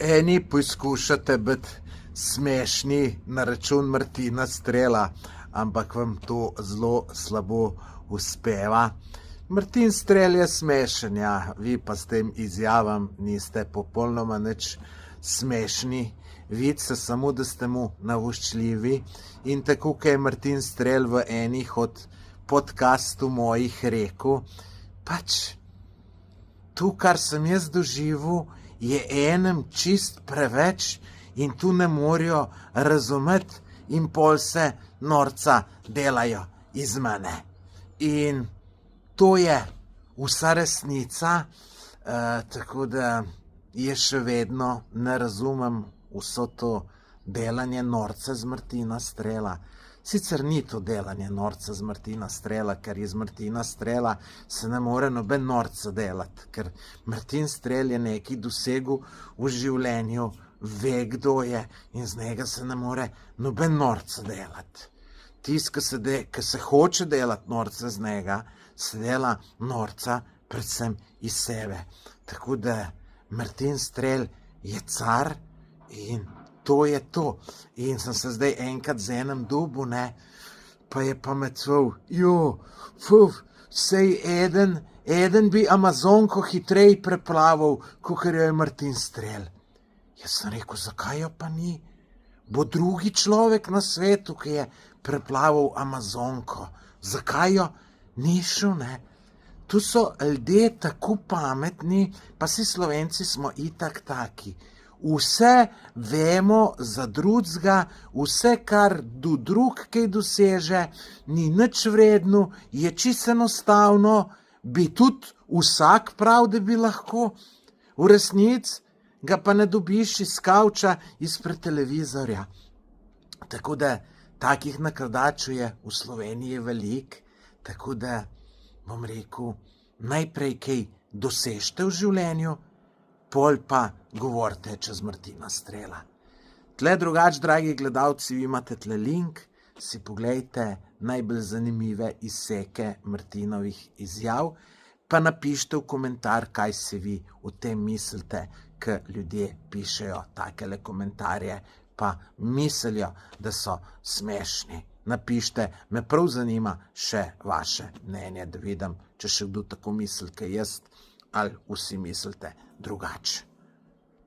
Eni poskušate biti smešni na račun Martina Strela, ampak vam to zelo slabo uspeva. Martin Strel je smešen, ja, vi pa s tem izjavam niste popolnoma nič smešni. Vidite se samo, da ste mu navoščljivi in tako, kot je Martin Strel v enih od podcastu mojih rekel, pač to, kar sem jaz doživel, je enem čist preveč in tu ne morejo razumeti in pol se norca delajo iz mene. In to je vsa resnica, tako da jaz še vedno ne razumem vso to delanje norca z Martina Strela. Sicer ni to delanje norca z Martina Strela, ker iz Martina Strela se ne more noben norca delati, ker Martin Strel je nekaj dosegel v življenju, ve, kdo je in z njega se ne more noben norca delati. Tisti, ki se hoče delati norca z njega, se dela norca predvsem iz sebe. Tako da Martin Strel je car in to je to. In sem se zdaj enkrat z enem dobil, ne, pa je pametval, sej eden bi Amazonko hitrej preplaval, kakor jo je Martin Strel. Jaz sem rekel, zakaj jo pa ni? Bo drugi človek na svetu, ki je preplaval Amazonko. Zakaj jo ni šel, ne? Tu so ljudje tako pametni, pa si Slovenci smo itak taki. Vse vemo za drugega, vse, kar drug kaj doseže, ni nič vredno, je čisto enostavno, bi tudi vsak prav, da bi lahko. V resnici ga pa ne dobiš iz kavča, izpred televizorja. Tako da takih nakladačev je v Sloveniji veliko, tako da bom rekel, najprej kaj dosežete v življenju, pol pa govorite čez Martina Strela. Tle drugače, dragi gledalci, vi imate tle link, si poglejte najbolj zanimive izseke Martinovih izjav, pa napišite v komentar, kaj si vi o tem mislite, ko ljudje pišejo takele komentarje, pa mislijo, da so smešni. Napišite, me prav zanima še vaše mnenje, da vidim, če še kdo tako misli, kot jaz, ali vsi mislite drugače.